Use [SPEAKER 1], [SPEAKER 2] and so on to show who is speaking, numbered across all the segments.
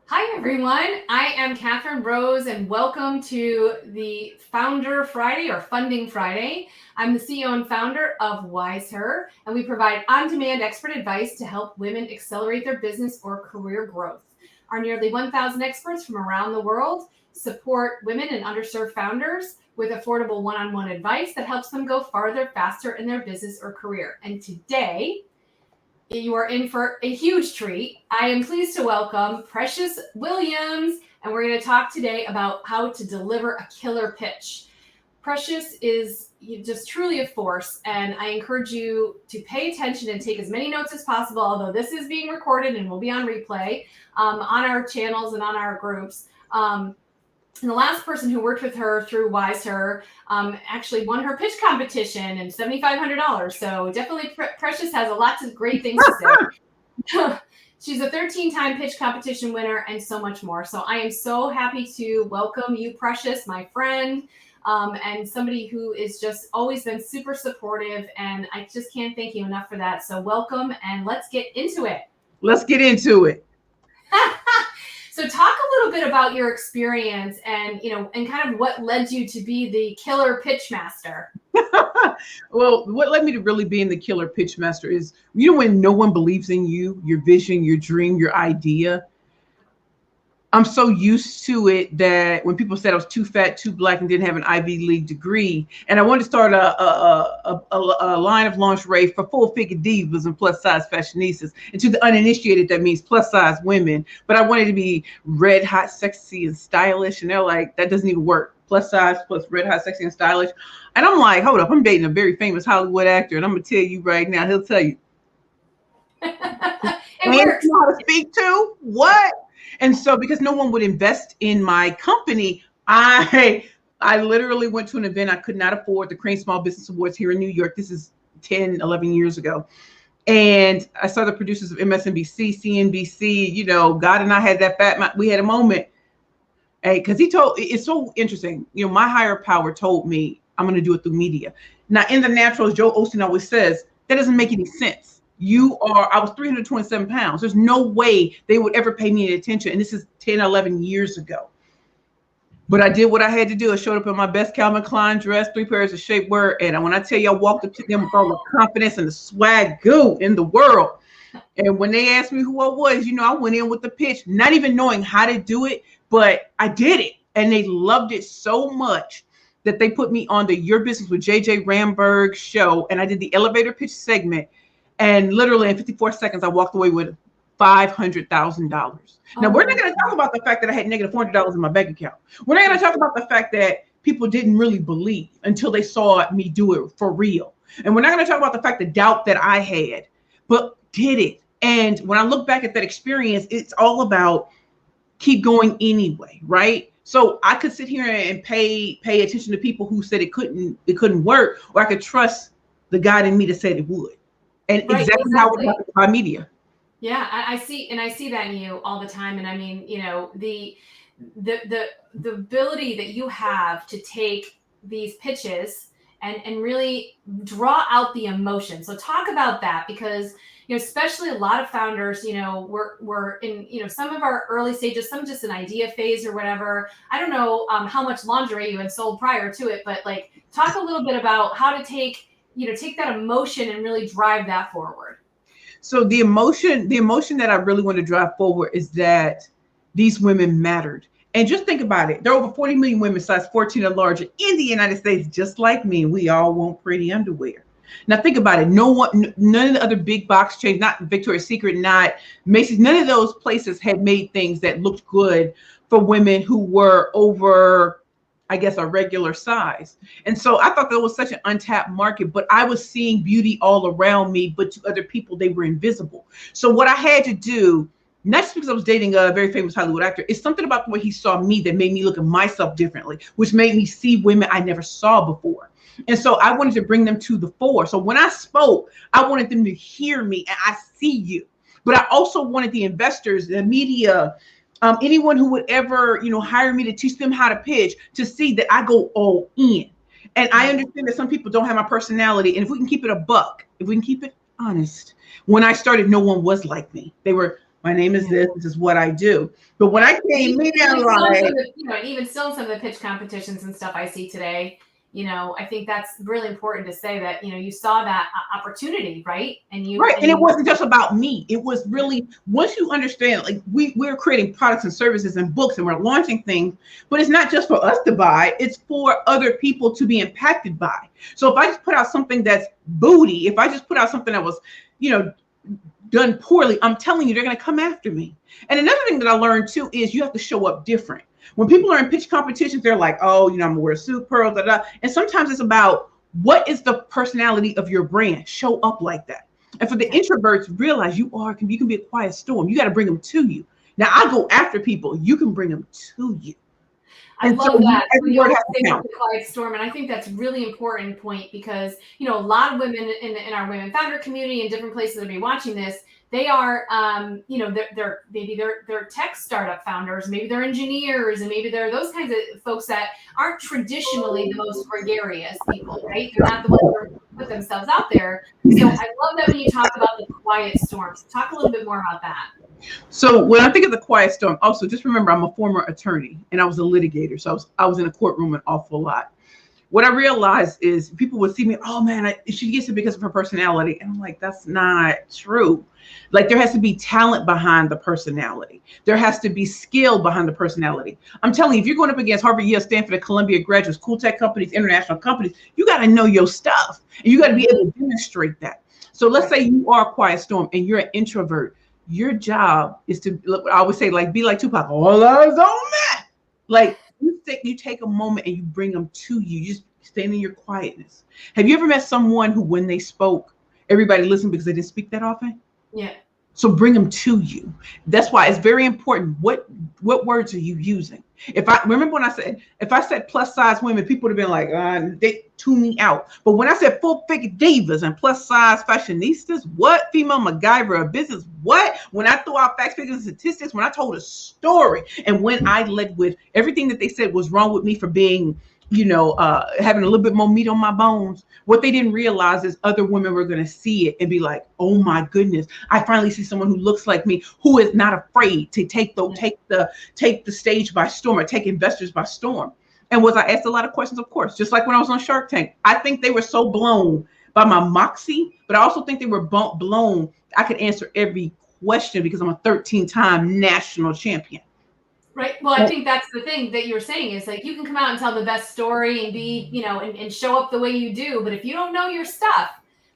[SPEAKER 1] Hi, everyone. I am Kathryn Rose, and welcome to the Founder Friday or Funding Friday. I'm the CEO and founder of wiseHER, and we provide on demand expert advice to help women accelerate their business or career growth. Our nearly 1,000 experts from around the world support women and underserved founders with affordable one on one advice that helps them go farther, faster in their business or career. And today, you are in for a huge treat. I am pleased to welcome Precious Williams, and we're going to talk today about how to deliver a killer pitch. Precious is just truly a force, and I encourage you to pay attention and take as many notes as possible, although this is being recorded and will be on replay on our channels and on our groups. And the last person who worked with her through wiseHER actually won her pitch competition and $7,500. So definitely Precious has a lot of great things to say. She's a 13-time pitch competition winner and so much more. So I am so happy to welcome you, Precious, my friend, and somebody who is just always been super supportive. And I just can't thank you enough for that. So welcome, and let's get into it.
[SPEAKER 2] Let's get into it.
[SPEAKER 1] So talk a little bit about your experience and kind of what led you to be the killer pitch master.
[SPEAKER 2] Well, what led me to really being the killer pitch master is, when no one believes in you, your vision, your dream, your idea. I'm so used to it that when people said I was too fat, too black, and didn't have an Ivy League degree, and I wanted to start a line of lingerie for full-figure divas and plus-size fashionistas. And to the uninitiated, that means plus-size women. But I wanted to be red hot, sexy, and stylish. And they're like, that doesn't even work. Plus size plus red hot, sexy, and stylish. And I'm like, hold up, I'm dating a very famous Hollywood actor, and I'm gonna tell you right now, he'll tell you.
[SPEAKER 1] It works.
[SPEAKER 2] You know how to speak to what? And so, because no one would invest in my company, I literally went to an event I could not afford, the Crane Small Business Awards here in New York. This is 10, 11 years ago. And I saw the producers of MSNBC, CNBC, God and I had we had a moment. Because it's so interesting. My higher power told me I'm going to do it through media. Now, in the natural, as Joe Osteen always says, that doesn't make any sense. I was 327 pounds. There's no way they would ever pay me any attention. And this is 10, 11 years ago. But I did what I had to do. I showed up in my best Calvin Klein dress, 3 pairs of shapewear. And when I tell you, I walked up to them with all the confidence and the swag goo in the world. And when they asked me who I was, I went in with the pitch, not even knowing how to do it, but I did it. And they loved it so much that they put me on the Your Business with JJ Ramberg show. And I did the elevator pitch segment. And literally in 54 seconds, I walked away with $500,000. Now, we're not going to talk about the fact that I had negative $400 in my bank account. We're not going to talk about the fact that people didn't really believe until they saw me do it for real. And we're not going to talk about the fact, the doubt that I had, but did it. And when I look back at that experience, it's all about keep going anyway, right? So I could sit here and pay attention to people who said it couldn't work, or I could trust the God in me that said it would. And
[SPEAKER 1] right,
[SPEAKER 2] exactly how it happens by media.
[SPEAKER 1] Yeah, I see that in you all the time. And I mean, the ability that you have to take these pitches and really draw out the emotion. So talk about that, because especially a lot of founders, we're in some of our early stages, some just an idea phase or whatever. I don't know how much lingerie you had sold prior to it, but like talk a little bit about how to take that emotion and really drive that forward.
[SPEAKER 2] So the emotion that I really want to drive forward is that these women mattered. And just think about it. There are over 40 million women size 14 or larger in the United States, just like me. We all want pretty underwear. Now think about it. None of the other big box chains, not Victoria's Secret, not Macy's, none of those places had made things that looked good for women who were over, I guess, a regular size. And so I thought that was such an untapped market, but I was seeing beauty all around me, but to other people, they were invisible. So what I had to do, not just because I was dating a very famous Hollywood actor, it's something about the way he saw me that made me look at myself differently, which made me see women I never saw before. And so I wanted to bring them to the fore. So when I spoke, I wanted them to hear me and I see you. But I also wanted the investors, the media, anyone who would ever, hire me to teach them how to pitch, to see that I go all in. And I understand that some people don't have my personality. And if we can keep it a buck, if we can keep it honest, when I started, no one was like me. They were My name is this. This is what I do. But when I came in, like,
[SPEAKER 1] even still in some of the pitch competitions and stuff I see today, I think that's really important to say that, you saw that opportunity, right? And
[SPEAKER 2] it wasn't just about me. It was really, once you understand, like we're creating products and services and books and we're launching things, but it's not just for us to buy, it's for other people to be impacted by. So if I just put out something that's booty, if I just put out something that was, done poorly, I'm telling you, they're going to come after me. And another thing that I learned too is you have to show up different. When people are in pitch competitions, they're like, oh, I'm gonna wear a suit, pearl, da, da. And sometimes it's about what is the personality of your brand? Show up like that. And for the introverts, realize you can be a quiet storm. You got to bring them to you. Now I go after people. You can bring them to you.
[SPEAKER 1] I love that. You always say the quiet storm, and I think that's really important point because a lot of women in our women founder community and different places that be watching this, they are they're tech startup founders, maybe they're engineers, and maybe they're those kinds of folks that aren't traditionally the most gregarious people, right? They're not the ones who put themselves out there. So I love that when you talk about the quiet storms. Talk a little bit more about that.
[SPEAKER 2] So when I think of the quiet storm, also just remember I'm a former attorney and I was a litigator. So I was in a courtroom an awful lot. What I realized is people would see me, oh man, she gets it because of her personality. And I'm like, that's not true. Like there has to be talent behind the personality. There has to be skill behind the personality. I'm telling you, if you're going up against Harvard, Yale, Stanford, and Columbia graduates, cool tech companies, international companies, you got to know your stuff and you got to be able to demonstrate that. So let's say you are a quiet storm and you're an introvert. Your job is to, I always say, like, be like Tupac, all eyes on me. Like you take a moment and you bring them to you. You just stand in your quietness. Have you ever met someone who, when they spoke, everybody listened because they didn't speak that often?
[SPEAKER 1] Yeah.
[SPEAKER 2] So bring them to you. That's why it's very important. What words are you using? If I said plus size women, people would have been like, they tune me out. But when I said full figure divas and plus size fashionistas, what? Female MacGyver of business, what? When I threw out facts, figures, and statistics, when I told a story, and when I led with everything that they said was wrong with me for being, having a little bit more meat on my bones. What they didn't realize is other women were going to see it and be like, oh my goodness, I finally see someone who looks like me, who is not afraid to take the stage by storm or take investors by storm. And was I asked a lot of questions? Of course, just like when I was on Shark Tank. I think they were so blown by my moxie, but I also think they were blown. I could answer every question because I'm a 13-time national champion.
[SPEAKER 1] Right. Well, I think that's the thing that you're saying is like you can come out and tell the best story and be, and show up the way you do. But if you don't know your stuff,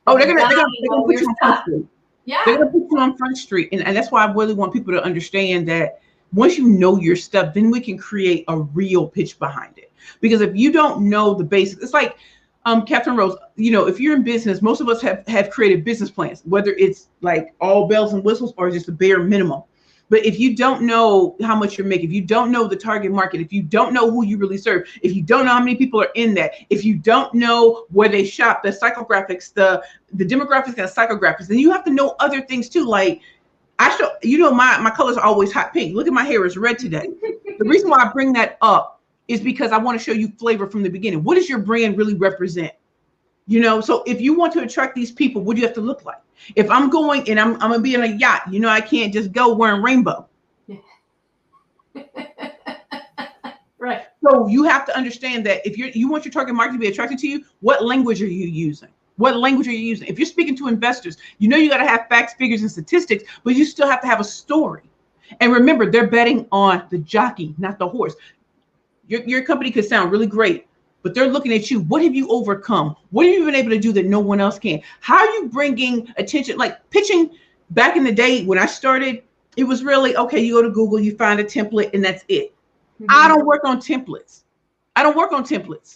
[SPEAKER 2] they're gonna put you on Front Street.
[SPEAKER 1] Yeah,
[SPEAKER 2] they're gonna put you on Front Street, and that's why I really want people to understand that once you know your stuff, then we can create a real pitch behind it. Because if you don't know the basics, it's like Kathryn Rose. If you're in business, most of us have created business plans, whether it's like all bells and whistles or just the bare minimum. But if you don't know how much you're making, if you don't know the target market, if you don't know who you really serve, if you don't know how many people are in that, if you don't know where they shop, the psychographics, the demographics and psychographics, then you have to know other things too. Like my colors are always hot pink. Look at my hair, it's red today. The reason why I bring that up is because I want to show you flavor from the beginning. What does your brand really represent? So if you want to attract these people, what do you have to look like? If I'm going and I'm gonna be in a yacht, I can't just go wearing rainbow.
[SPEAKER 1] Right.
[SPEAKER 2] So you have to understand that if you want your target market to be attracted to you, what language are you using? What language are you using? If you're speaking to investors, you got to have facts, figures, and statistics, but you still have to have a story. And remember, they're betting on the jockey, not the horse. Your company could sound really great, but they're looking at you. What have you overcome? What have you been able to do that no one else can? How are you bringing attention? Like pitching back in the day when I started, it was really, okay, you go to Google, you find a template, and that's it. Mm-hmm. I don't work on templates.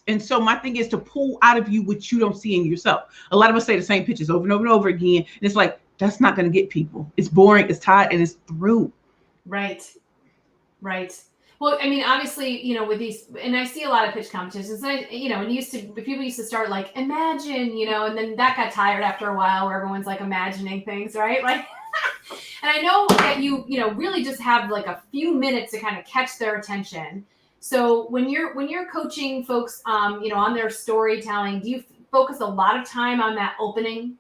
[SPEAKER 2] And so my thing is to pull out of you what you don't see in yourself. A lot of us say the same pitches over and over and over again. And it's like, that's not going to get people. It's boring, it's tired, and it's through.
[SPEAKER 1] Right. Well, I mean, obviously, with these, and I see a lot of pitch competitions, and people used to start like, imagine, and then that got tired after a while where everyone's like imagining things, right? Like, and I know that you really just have like a few minutes to kind of catch their attention. So when you're coaching folks, on their storytelling, do you focus a lot of time on that opening?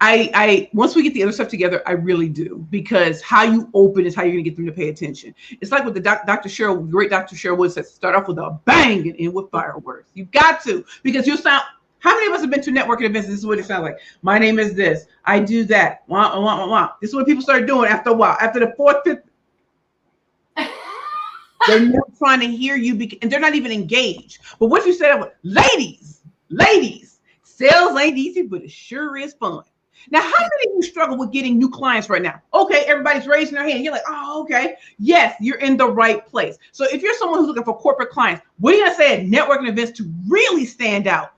[SPEAKER 2] I once we get the other stuff together, I really do, because how you open is how you're gonna get them to pay attention. It's like what the Dr. Cheryl, great Dr. Cheryl Wood says, start off with a bang and end with fireworks. You got to, because you'll sound. How many of us have been to networking events? This is what it sounds like. My name is this. I do that. Wah, wah, wah, wah. This is what people start doing after a while. After the fourth, fifth, they're not trying to hear you, and they're not even engaged. But what you said, ladies, sales ain't easy, but it sure is fun. Now, how many of you struggle with getting new clients right now? Okay, everybody's raising their hand. You're like, oh, okay. Yes, you're in the right place. So if you're someone who's looking for corporate clients, what are you going to say at networking events to really stand out?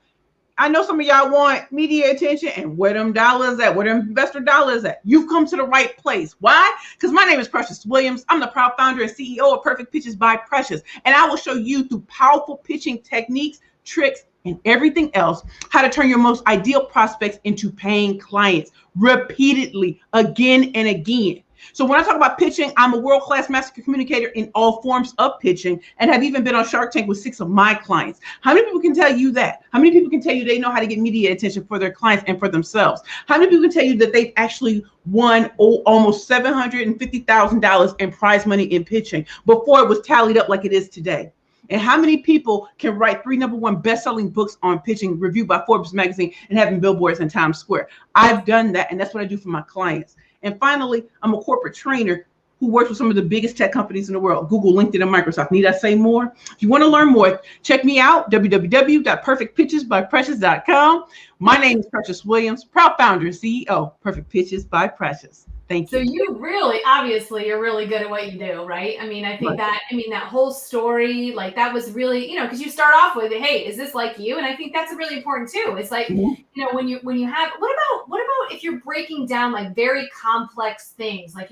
[SPEAKER 2] I know some of y'all want media attention, and where them dollars at, where them investor dollars at. You've come to the right place. Why? Because my name is Precious Williams. I'm the proud founder and CEO of Perfect Pitches by Precious. And I will show you through powerful pitching techniques, tricks, and everything else, how to turn your most ideal prospects into paying clients repeatedly, again and again. So when I talk about pitching, I'm a world-class master communicator in all forms of pitching, and have even been on Shark Tank with 6 of my clients. How many people can tell you that? How many people can tell you they know how to get media attention for their clients and for themselves? How many people can tell you that they've actually won almost $750,000 in prize money in pitching before it was tallied up like it is today? And how many people can write 3 #1 best-selling books on pitching, reviewed by Forbes magazine, and having billboards in Times Square? I've done that, and that's what I do for my clients. And finally, I'm a corporate trainer who works with some of the biggest tech companies in the world, Google, LinkedIn, and Microsoft. Need I say more? If you want to learn more, check me out, www.perfectpitchesbyprecious.com. My name is Precious Williams, proud founder and CEO, Perfect Pitches by Precious. Thank you.
[SPEAKER 1] So you really, obviously, you're really good at what you do, right? I mean, I think that whole story, like that was really, because you start off with, hey, is this like you? And I think that's really important too. It's like, when you have, what about if you're breaking down like very complex things, like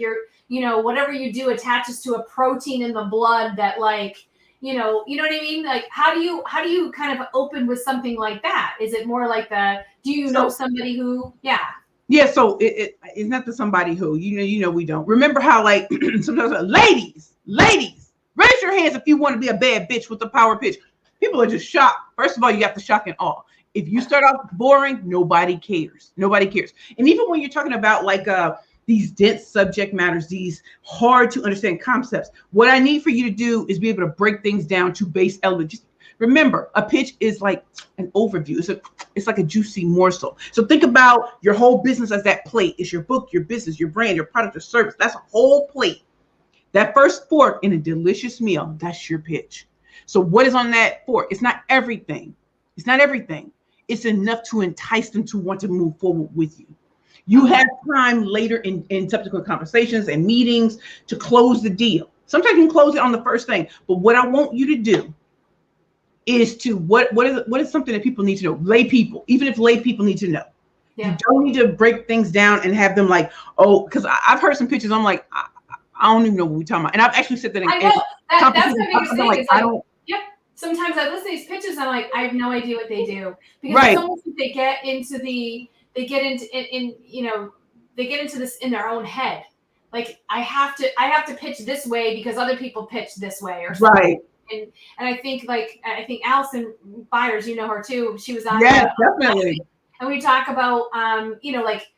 [SPEAKER 1] whatever you do attaches to a protein in the blood that like, you know what I mean? Like, how do you kind of open with something like that? Is it more like do you know somebody who,
[SPEAKER 2] Yeah, so it's not the somebody who, we don't. Remember how like sometimes ladies, raise your hands if you want to be a bad bitch with the power pitch. People are just shocked. First of all, you got the shock and awe. If you start off boring, nobody cares. Nobody cares. And even when you're talking about like these dense subject matters, these hard to understand concepts, what I need for you to do is be able to break things down to base elements. Remember, a pitch is like an overview. It's like a juicy morsel. So think about your whole business as that plate. It's your book, your business, your brand, your product or service. That's a whole plate. That first fork in a delicious meal, that's your pitch. So what is on that fork? It's not everything. It's not everything. It's enough to entice them to want to move forward with you. You have time later in subsequent conversations and meetings to close the deal. Sometimes you can close it on the first thing. But what I want you to do is to what is something that people need to know, lay people, even if lay people need to know. You don't need to break things down and have them like, oh, because I've heard some pitches, I'm like, I don't even know what we're talking about. And I've actually said that in
[SPEAKER 1] that's what I'm
[SPEAKER 2] like, I don't.
[SPEAKER 1] Sometimes I listen to these pitches, I'm like, I have no idea what they do, because it's almost like they get into this in their own head. Like I have to pitch this way because other people pitch this way or something. Right. And I think Allison Byers, you know her too. She was on.
[SPEAKER 2] Yeah, definitely.
[SPEAKER 1] And we talk about, like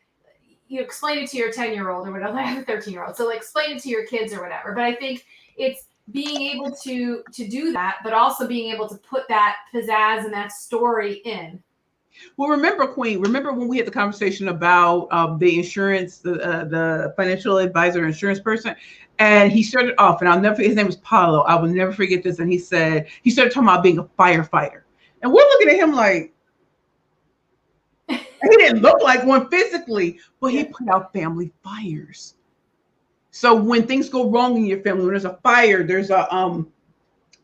[SPEAKER 1] you explain it to your 10-year-old or whatever. I have a 13-year-old, so like explain it to your kids or whatever. But I think it's being able to do that, but also being able to put that pizzazz and that story in.
[SPEAKER 2] Well, remember when we had the conversation about the insurance, the financial advisor, insurance person, and he started off, and I'll never forget, his name was Paulo. I will never forget this. And he started talking about being a firefighter. And we're looking at him like, he didn't look like one physically, but he put out family fires. So when things go wrong in your family, when there's a fire, there's a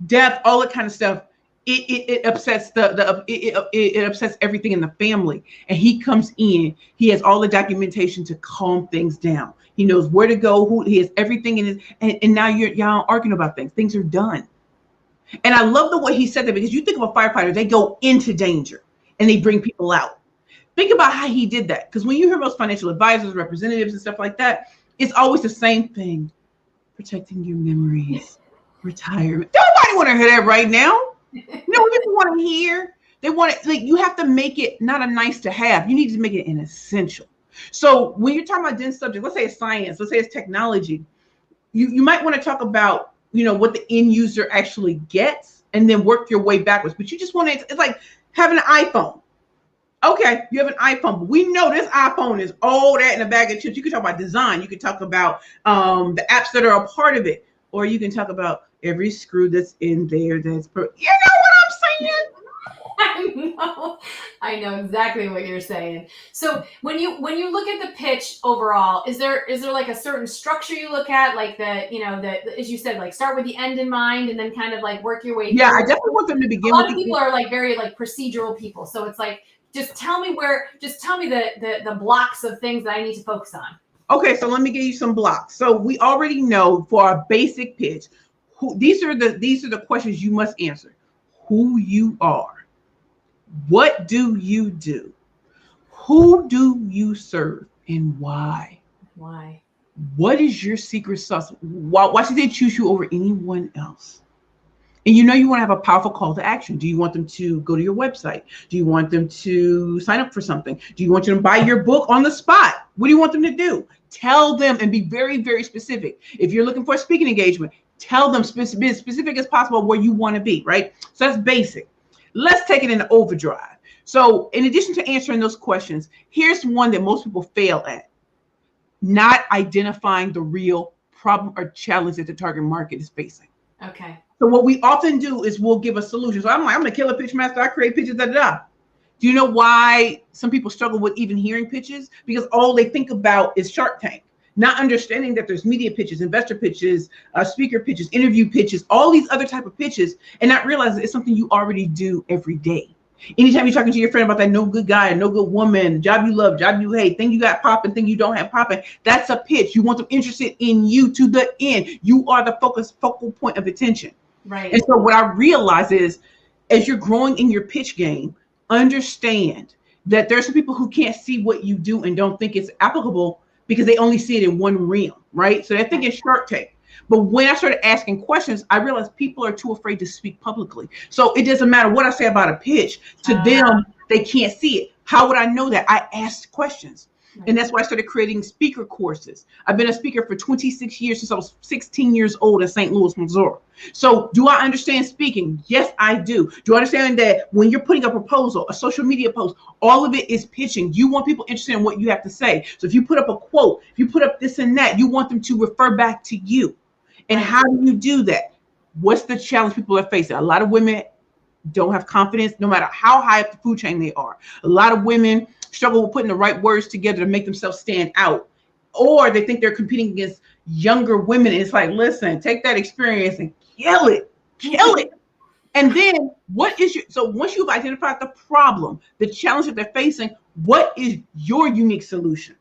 [SPEAKER 2] death, all that kind of stuff, it upsets it upsets everything in the family. And he comes in, he has all the documentation to calm things down. He knows where to go, he has everything in his, and now y'all arguing about things. Things are done. And I love the way he said that, because you think of a firefighter, they go into danger and they bring people out. Think about how he did that. Because when you hear most financial advisors, representatives, and stuff like that, it's always the same thing. Protecting your memories, retirement. Nobody want to hear that right now. You know what people want to hear? They want it, like, you have to make it not a nice to have. You need to make it an essential. So when you're talking about dense subjects, let's say it's science, let's say it's technology, you might want to talk about, what the end user actually gets and then work your way backwards. But you just want to, it's like having an iPhone. Okay, you have an iPhone, but we know this iPhone is all that in a bag of chips. You can talk about design. You can talk about the apps that are a part of it. Or you can talk about every screw that's in there. You know what I'm saying?
[SPEAKER 1] I know exactly what you're saying. So when you look at the pitch overall, is there like a certain structure you look at, like the as you said, like start with the end in mind and then kind of like work your way
[SPEAKER 2] Yeah,
[SPEAKER 1] through?
[SPEAKER 2] I definitely want them to begin
[SPEAKER 1] A lot
[SPEAKER 2] with
[SPEAKER 1] of people are like very like procedural people. So it's like just tell me the blocks of things that I need to focus on.
[SPEAKER 2] Okay, so let me give you some blocks. So we already know for our basic pitch, these are the questions you must answer. Who you are. What do you do? Who do you serve and why?
[SPEAKER 1] Why?
[SPEAKER 2] What is your secret sauce? Why should they choose you over anyone else? And you want to have a powerful call to action. Do you want them to go to your website? Do you want them to sign up for something? Do you want them to buy your book on the spot? What do you want them to do? Tell them and be very, very specific. If you're looking for a speaking engagement, tell them be as specific as possible where you want to be, right? So that's basic. Let's take it into overdrive. So in addition to answering those questions, here's one that most people fail at. Not identifying the real problem or challenge that the target market is facing.
[SPEAKER 1] Okay.
[SPEAKER 2] So what we often do is we'll give a solution. So I'm a killer pitch master. I create pitches, da da da. Do you know why some people struggle with even hearing pitches? Because all they think about is Shark Tank, not understanding that there's media pitches, investor pitches, speaker pitches, interview pitches, all these other type of pitches, and not realizing it's something you already do every day. Anytime you're talking to your friend about that no good guy, no good woman, job you love, job you hate, thing you got popping, thing you don't have popping, that's a pitch. You want them interested in you to the end. You are the focal point of attention.
[SPEAKER 1] Right.
[SPEAKER 2] And so what I realize is, as you're growing in your pitch game, understand that there's some people who can't see what you do and don't think it's applicable because they only see it in one realm, right? So they're thinking Shark Tank. But when I started asking questions, I realized people are too afraid to speak publicly. So it doesn't matter what I say about a pitch. To them, they can't see it. How would I know that? I asked questions. Right. And that's why I started creating speaker courses. I've been a speaker for 26 years since I was 16 years old in St. Louis, Missouri. So do I understand speaking? Yes, I do. Do I understand that when you're putting a proposal, a social media post, all of it is pitching? You want people interested in what you have to say. So if you put up a quote, if you put up this and that, you want them to refer back to you. And right. How do you do that? What's the challenge people are facing? A lot of women don't have confidence, no matter how high up the food chain they are. A lot of women struggle with putting the right words together to make themselves stand out. Or they think they're competing against younger women. And it's like, listen, take that experience and kill it. And then so once you've identified the problem, the challenge that they're facing, what is your unique solution?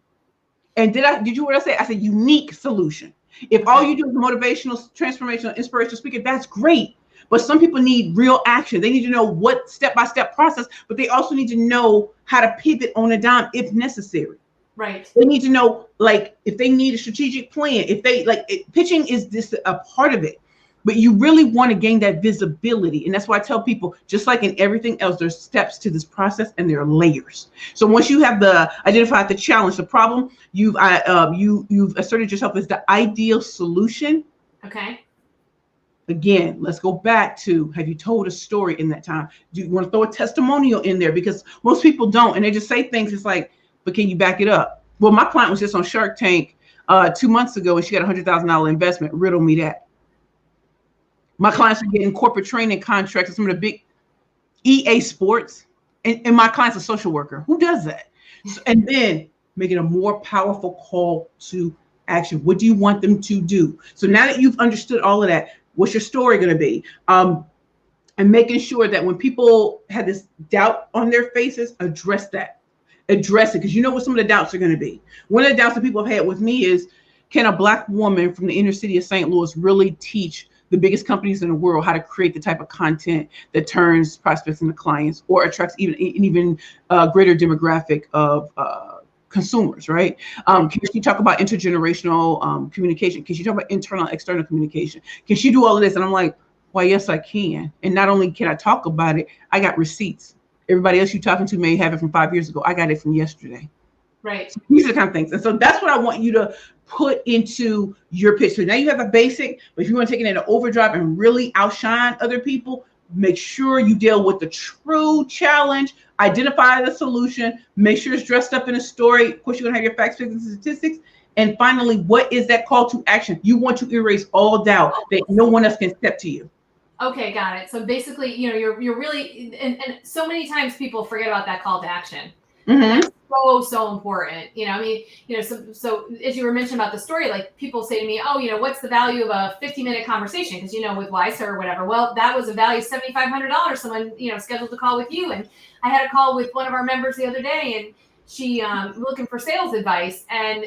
[SPEAKER 2] And did you what I say? I said unique solution. If all you do is motivational, transformational, inspirational speaker, that's great. But some people need real action. They need to know what step-by-step process, but they also need to know how to pivot on a dime if necessary.
[SPEAKER 1] Right.
[SPEAKER 2] They need to know, like, if they need a strategic plan, if they pitching is this a part of it, but you really want to gain that visibility. And that's why I tell people, just like in everything else, there's steps to this process and there are layers. So once you have identified the challenge, the problem, you've asserted yourself as the ideal solution.
[SPEAKER 1] Okay.
[SPEAKER 2] Again, let's go back to, have you told a story in that time? Do you want to throw a testimonial in there? Because most people don't, and they just say things. It's like, but can you back it up? Well, my client was just on Shark Tank 2 months ago, and she got $100,000 investment. Riddle me that. My clients are getting corporate training contracts with some of the big EA Sports, and my client's a social worker. Who does that? So, and then making a more powerful call to action. What do you want them to do? So now that you've understood all of that, what's your story going to be? And making sure that when people have this doubt on their faces, address it, because you know what some of the doubts are going to be. One of the doubts that people have had with me is, can a Black woman from the inner city of St. Louis really teach the biggest companies in the world how to create the type of content that turns prospects into clients or attracts even greater demographic of consumers, right? Can she talk about intergenerational communication? Can she talk about internal and external communication? Can she do all of this? And I'm like, well, yes, I can. And not only can I talk about it, I got receipts. Everybody else you're talking to may have it from 5 years ago. I got it from yesterday.
[SPEAKER 1] Right.
[SPEAKER 2] These are the kind of things. And so that's what I want you to put into your pitch. So now you have a basic, but if you want to take it into overdrive and really outshine other people, make sure you deal with the true challenge, identify the solution, make sure it's dressed up in a story. Of course, you're going to have your facts, figures, and statistics. And finally, what is that call to action? You want to erase all doubt that no one else can step to you.
[SPEAKER 1] Okay, got it. So basically, you're really, and so many times people forget about that call to action. And that's so important. So as you were mentioning about the story, like people say to me, oh, what's the value of a 50-minute conversation? Because, with wiseHER or whatever. Well, that was a value of $7,500. Someone, scheduled a call with you. And I had a call with one of our members the other day, and she looking for sales advice, and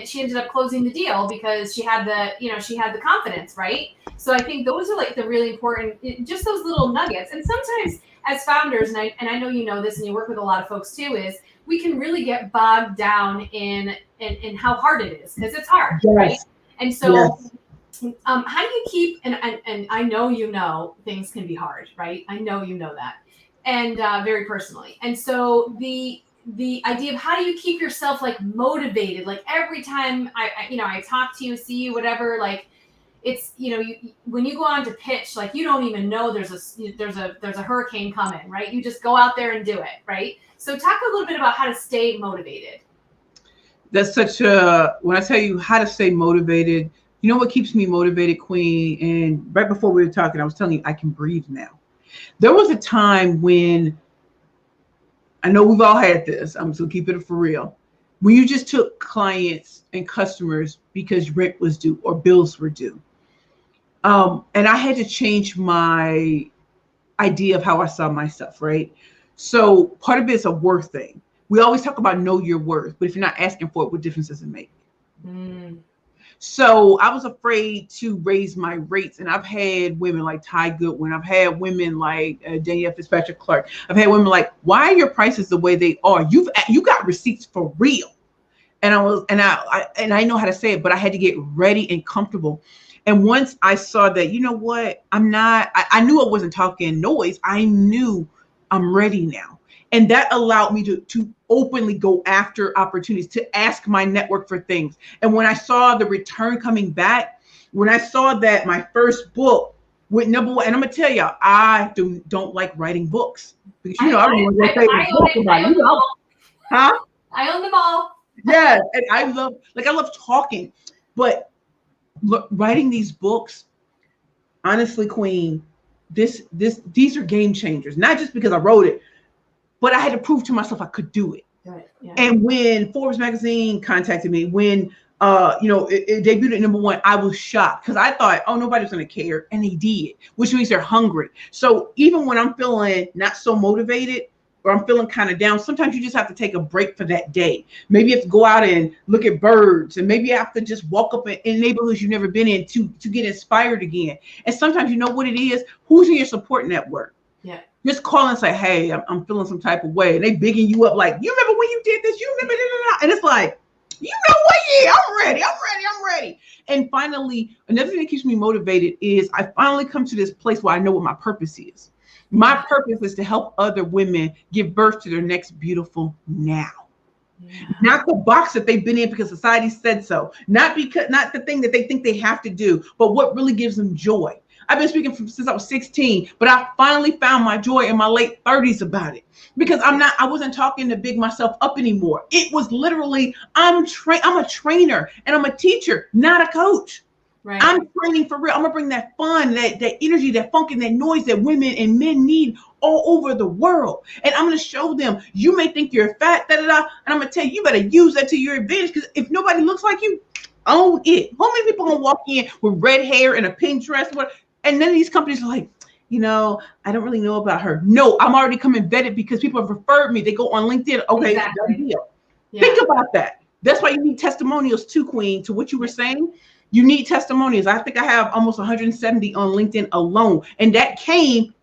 [SPEAKER 1] she ended up closing the deal because she had the confidence, right? So I think those are like the really important, just those little nuggets. And sometimes as founders, and I know you know this, and you work with a lot of folks too, is we can really get bogged down in how hard it is, because it's hard, yes. Right? And so yes. How do you keep, and I know things can be hard, right? I know that, and very personally. And so the idea of how do you keep yourself like motivated, like every time I talk to you, see you, whatever, like it's, when you go on to pitch, like you don't even know there's a hurricane coming, right? You just go out there and do it, right? So talk a little bit about how to stay motivated.
[SPEAKER 2] That's when I tell you how to stay motivated, what keeps me motivated, Queen? And right before we were talking, I was telling you I can breathe now. There was a time when, I know we've all had this, I'm just gonna keep it for real, when you just took clients and customers because rent was due or bills were due. And I had to change my idea of how I saw myself, right? So part of it is a worth thing. We always talk about know your worth, but if you're not asking for it, what difference does it make? So I was afraid to raise my rates. And I've had women like Ty Goodwin. I've had women like Danielle Fitzpatrick Clark. I've had women like, why are your prices the way they are? You got receipts for real. And I know how to say it, but I had to get ready and comfortable. And once I saw that, I knew I wasn't talking noise. I knew I'm ready now. And that allowed me to openly go after opportunities, to ask my network for things. And when I saw the return coming back, when I saw that my first book went number one, and I'm going to tell y'all, I don't like writing books. Because, I own
[SPEAKER 1] them all.
[SPEAKER 2] Yeah. And I love talking, but writing these books, honestly, Queen, these are game changers. Not just because I wrote it, but I had to prove to myself I could do it.
[SPEAKER 1] Right. Yeah.
[SPEAKER 2] And when Forbes magazine contacted me, when it debuted at number one, I was shocked because I thought, oh, nobody's going to care, and they did, which means they're hungry. So even when I'm feeling not so motivated, or I'm feeling kind of down, sometimes you just have to take a break for that day. Maybe you have to go out and look at birds, and maybe you have to just walk up in neighborhoods you've never been in to get inspired again. And sometimes you know what it is? Who's in your support network?
[SPEAKER 1] Yeah.
[SPEAKER 2] Just call and say, hey, I'm feeling some type of way. And they bigging you up like, you remember when you did this? You remember that? And it's like, you know what? Yeah, I'm ready. And finally, another thing that keeps me motivated is I finally come to this place where I know what my purpose is. My purpose is to help other women give birth to their next beautiful now. Yeah. Not the box that they've been in because society said so. Not the thing that they think they have to do, but what really gives them joy. I've been speaking since I was 16, but I finally found my joy in my late 30s about it, because I wasn't talking to big myself up anymore. It was literally, I'm a trainer and I'm a teacher, not a coach. Right. I'm training for real. I'm gonna bring that fun, that energy, that funk, and that noise that women and men need all over the world. And I'm gonna show them, you may think you're fat, and I'm gonna tell you, you better use that to your advantage, because if nobody looks like you, own it. How many people gonna walk in with red hair and a pink dress? And none of these companies are like, I don't really know about her. No, I'm already coming vetted because people have referred me. They go on LinkedIn. Okay, exactly. Done deal. Yeah. Think about that. That's why you need testimonials too, Queen, to what you were saying. You need testimonials. I think I have almost 170 on LinkedIn alone. And that came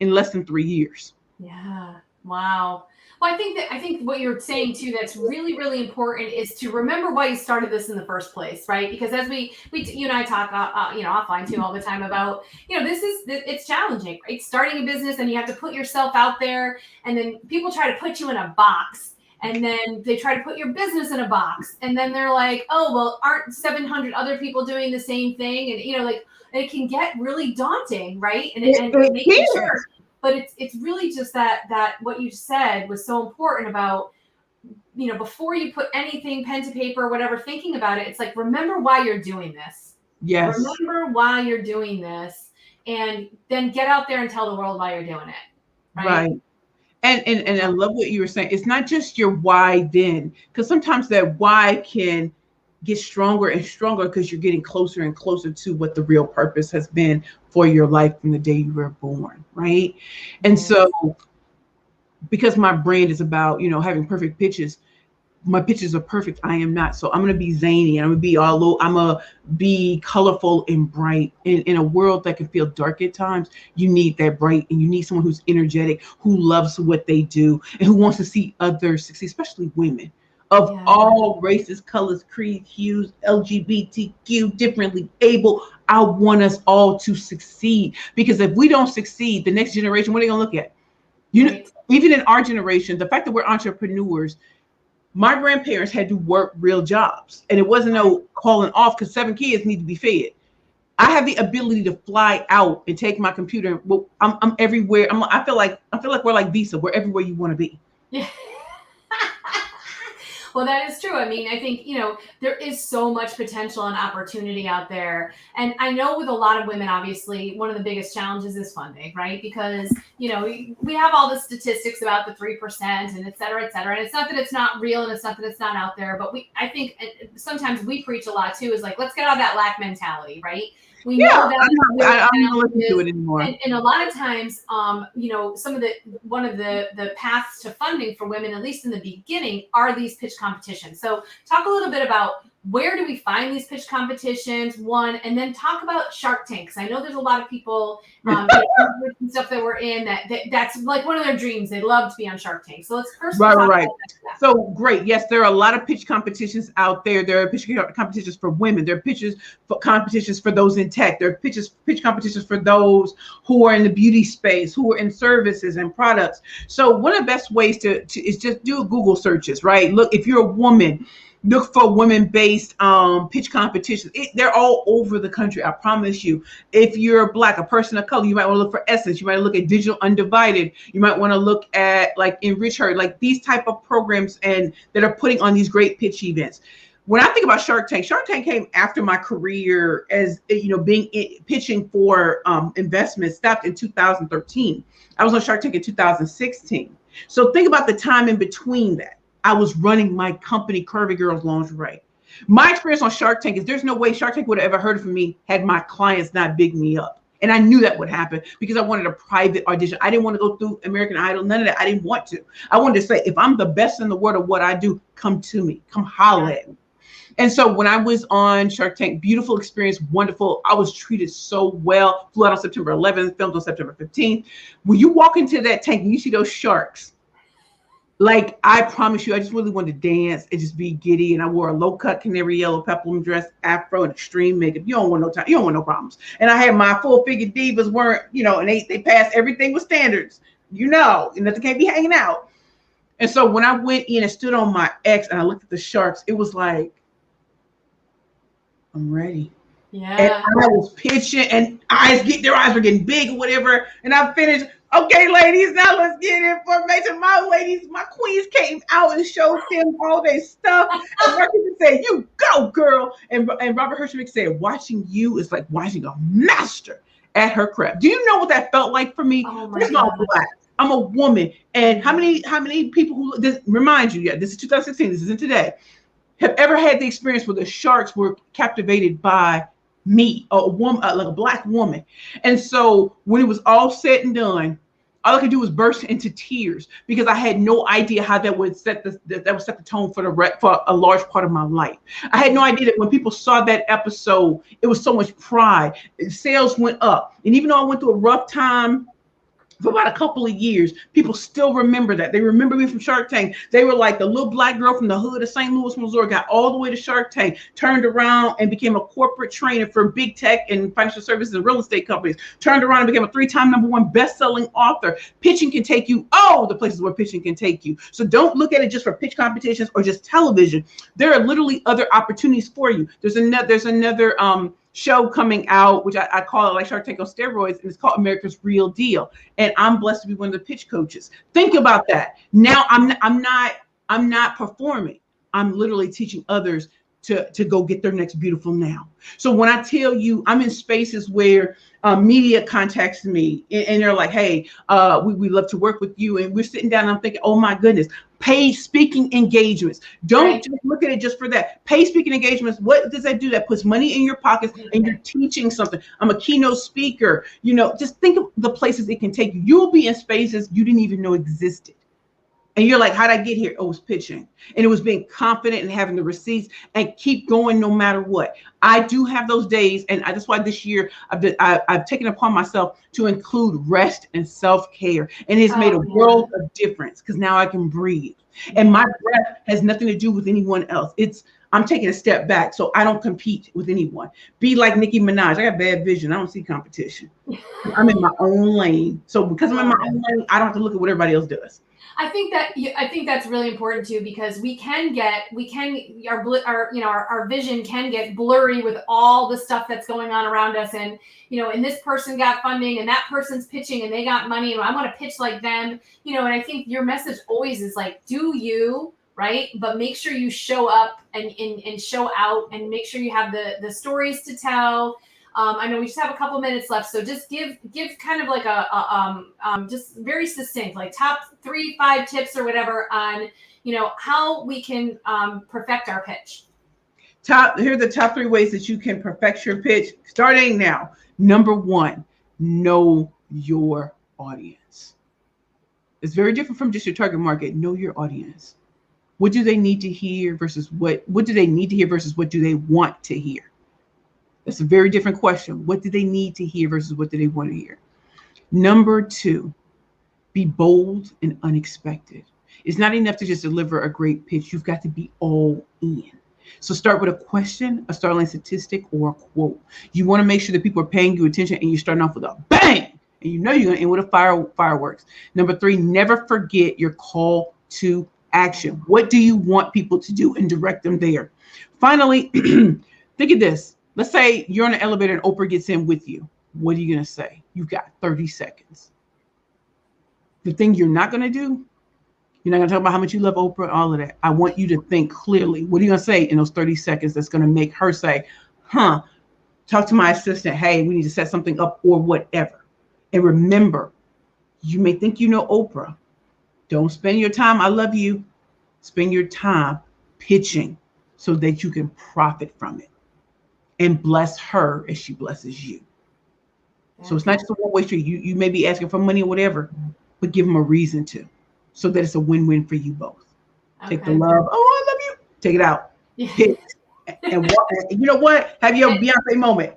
[SPEAKER 2] in less than 3 years.
[SPEAKER 1] Yeah. Wow. Well, I think what you're saying too, that's really, really important, is to remember why you started this in the first place, right? Because as you and I talk, offline too all the time about, it's challenging, right? Starting a business, and you have to put yourself out there, and then people try to put you in a box. And then they try to put your business in a box. And then they're like, oh, well, aren't 700 other people doing the same thing? And, like, it can get really daunting, right? And making sure. But it's really just that what you said was so important about, before you put anything, pen to paper, whatever, thinking about it, it's like, remember why you're doing this.
[SPEAKER 2] Yes.
[SPEAKER 1] Remember why you're doing this, and then get out there and tell the world why you're doing it. Right.
[SPEAKER 2] And I love what you were saying. It's not just your why then, because sometimes that why can get stronger and stronger because you're getting closer and closer to what the real purpose has been for your life from the day you were born, right? And so because my brand is about, having perfect pitches, my pitches are perfect. I am not. So I'm going to be zany and I'm going to be colorful and bright. In a world that can feel dark at times, you need that bright, and you need someone who's energetic, who loves what they do, and who wants to see others succeed, especially women of all races, colors, creeds, hues, LGBTQ, differently able. I want us all to succeed, because if we don't succeed, the next generation, what are they going to look at? Even in our generation, the fact that we're entrepreneurs, my grandparents had to work real jobs, and it wasn't no calling off because 7 kids need to be fed. I have the ability to fly out and take my computer. Well, I'm everywhere. I feel like we're like Visa. We're everywhere you want to be.
[SPEAKER 1] Yeah. Well, that is true. I mean, I think, there is so much potential and opportunity out there. And I know with a lot of women, obviously, one of the biggest challenges is funding, right? Because, we have all the statistics about the 3% and et cetera, et cetera. And it's not that it's not real, and it's not that it's not out there. But I think sometimes we preach a lot too, is like, let's get out of that lack mentality, right? We know that
[SPEAKER 2] I'm not listening to it anymore.
[SPEAKER 1] And a lot of times, one of the paths to funding for women, at least in the beginning, are these pitch competitions. So talk a little bit about, where do we find these pitch competitions, one, and then talk about Shark Tank, because I know there's a lot of people and stuff that we're in that's like one of their dreams. They love to be on Shark Tank. So let's first talk about that.
[SPEAKER 2] So great. Yes, there are a lot of pitch competitions out there. There are pitch competitions for women. There are competitions for those in tech. There are pitch competitions for those who are in the beauty space, who are in services and products. So one of the best ways to is just do Google searches, right? Look, if you're a woman, look for women-based pitch competitions. They're all over the country, I promise you. If you're Black, a person of color, you might want to look for Essence. You might look at Digital Undivided. You might want to look at like EnrichHER, like these type of programs and that are putting on these great pitch events. When I think about Shark Tank came after my career as, pitching for investments stopped in 2013. I was on Shark Tank in 2016. So think about the time in between that. I was running my company, Curvy Girls Lingerie. My experience on Shark Tank is there's no way Shark Tank would have ever heard from me had my clients not big me up. And I knew that would happen because I wanted a private audition. I didn't want to go through American Idol, none of that. I didn't want to. I wanted to say, if I'm the best in the world at what I do, come to me, come holler at me. And so when I was on Shark Tank, beautiful experience, wonderful. I was treated so well. Flew out on September 11th, filmed on September 15th. When you walk into that tank and you see those sharks, like, I promise you, I just really wanted to dance and just be giddy. And I wore a low-cut canary yellow peplum dress, afro, and extreme makeup. You don't want no time. You don't want no problems. And I had my full-figure divas weren't, and they passed everything with standards, and nothing can't be hanging out. And so when I went in and stood on my X and I looked at the sharks, it was like, I'm ready.
[SPEAKER 1] Yeah.
[SPEAKER 2] And I was pitching, and their eyes were getting big or whatever. And I finished. Okay, ladies, now let's get information. My ladies, my queens came out and showed them all their stuff. And Marcus said, "You go, girl." And Robert Hershey said, "Watching you is like watching a master at her craft." Do you know what that felt like for me?
[SPEAKER 1] Oh my
[SPEAKER 2] God. I'm Black. I'm a woman. And how many people who this remind you? Yeah, this is 2016. This isn't today. Have ever had the experience where the sharks were captivated by me, a woman, like a Black woman? And so when it was all said and done, all I could do was burst into tears because I had no idea how that would set the tone for a large part of my life. I had no idea that when people saw that episode, it was so much pride. Sales went up, and even though I went through a rough time for about a couple of years. People still remember that. They remember me from Shark Tank. They were like the little black girl from the hood of St. Louis, Missouri, got all the way to Shark Tank, turned around and became a corporate trainer for big tech and financial services and real estate companies, turned around and became a 3-time #1 best-selling author. Pitching can take you the places where pitching can take you. So don't look at it just for pitch competitions or just television. There are literally other opportunities for you. There's another show coming out, which I call it like Shark Tank on steroids, and it's called America's Real Deal. And I'm blessed to be one of the pitch coaches. Think about that. Now I'm not performing. I'm literally teaching others to go get their next beautiful now. So when I tell you, I'm in spaces where media contacts me and they're like, hey, we love to work with you. And we're sitting down and I'm thinking, oh my goodness, paid speaking engagements. Don't just look at it just for that. Paid speaking engagements, what does that do? That puts money in your pockets and you're teaching something. I'm a keynote speaker. Just think of the places it can take you. You'll be in spaces you didn't even know existed. And you're like, how'd I get here? Oh, it was pitching. And it was being confident and having the receipts and keep going no matter what. I do have those days. And that's why this year I've taken upon myself to include rest and self-care. And it's made a world of difference because now I can breathe. And my breath has nothing to do with anyone else. I'm taking a step back so I don't compete with anyone. Be like Nicki Minaj. I got bad vision. I don't see competition. I'm in my own lane. So because I'm in my own lane, I don't have to look at what everybody else does.
[SPEAKER 1] I think that's really important too, because our vision can get blurry with all the stuff that's going on around us. And, and this person got funding and that person's pitching and they got money and I want to pitch like them, and I think your message always is like, do you, right? But make sure you show up and show out and make sure you have the stories to tell. I know we just have a couple minutes left, so just give kind of like just very succinct, like top 3-5 tips or whatever on, how we can perfect our pitch.
[SPEAKER 2] Here are the top 3 ways that you can perfect your pitch starting now. Number 1, know your audience. It's very different from just your target market. Know your audience. What do they need to hear versus what do they need to hear versus what do they want to hear? That's a very different question. What do they need to hear versus what do they want to hear? Number 2, be bold and unexpected. It's not enough to just deliver a great pitch. You've got to be all in. So start with a question, a startling statistic, or a quote. You want to make sure that people are paying you attention and you're starting off with a bang. And you're going to end with a fireworks. Number 3, never forget your call to action. What do you want people to do and direct them there? Finally, think of this. Let's say you're on an elevator and Oprah gets in with you. What are you going to say? You've got 30 seconds. The thing you're not going to do, you're not going to talk about how much you love Oprah, all of that. I want you to think clearly. What are you going to say in those 30 seconds that's going to make her say, talk to my assistant. Hey, we need to set something up or whatever. And remember, you may think you know Oprah. Don't spend your time. I love you. Spend your time pitching so that you can profit from it. And bless her as she blesses you. So it's not just a one-way street. You may be asking for money or whatever, but give them a reason to, so that it's a win-win for you both. Okay. Take the love. Oh, I love you. Take it out. Hit it. And walk. You know what? Have your Beyonce moment.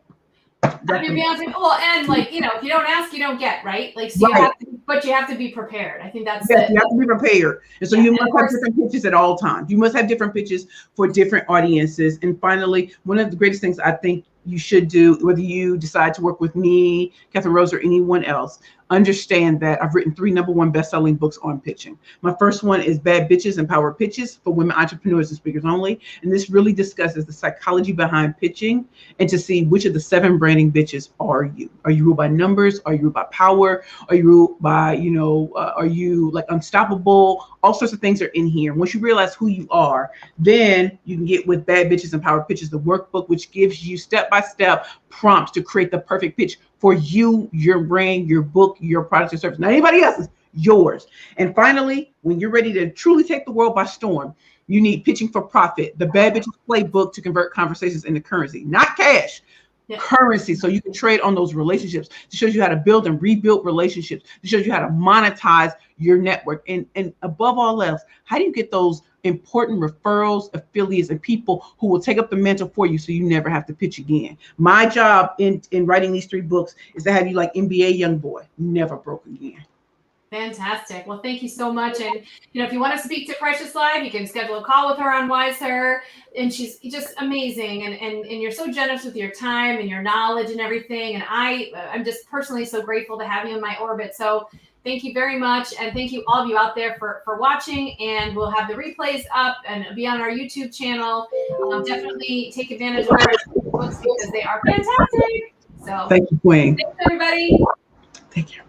[SPEAKER 1] Well, and if you don't ask, you don't get, right? So right. You have to be prepared. I think that's
[SPEAKER 2] you have to be prepared. And so you must have different pitches at all times. You must have different pitches for different audiences. And finally, one of the greatest things I think you should do, whether you decide to work with me, Kathryn Rose, or anyone else, understand that I've written 3 #1 best-selling books on pitching. My first one is Bad Bitches and Power Pitches for women entrepreneurs and speakers only. And this really discusses the psychology behind pitching and to see which of the 7 branding bitches are you. Are you ruled by numbers? Are you ruled by power? Are you ruled by, are you like unstoppable? All sorts of things are in here. Once you realize who you are, then you can get with Bad Bitches and Power Pitches, the workbook, which gives you step-by-step prompts to create the perfect pitch for you, your brand, your book, your product or service, not anybody else's, yours. And finally, when you're ready to truly take the world by storm, you need Pitching for Profit, the Bad Bitches playbook to convert conversations into currency, not cash. Currency, so you can trade on those relationships. It shows you how to build and rebuild relationships. It shows you how to monetize your network. And above all else, how do you get those important referrals, affiliates, and people who will take up the mantle for you so you never have to pitch again? My job in writing these 3 books is to have you like NBA young boy, never broke again.
[SPEAKER 1] Fantastic. Well, thank you so much. And, if you want to speak to Precious Live, you can schedule a call with her on wiseHER. And she's just amazing. And you're so generous with your time and your knowledge and everything. And I'm just personally so grateful to have you in my orbit. So thank you very much. And thank you all of you out there for watching. And we'll have the replays up and be on our YouTube channel. Definitely take advantage of Precious books because they are fantastic. So
[SPEAKER 2] Thank you, Queen.
[SPEAKER 1] thanks, everybody.
[SPEAKER 2] Thank you.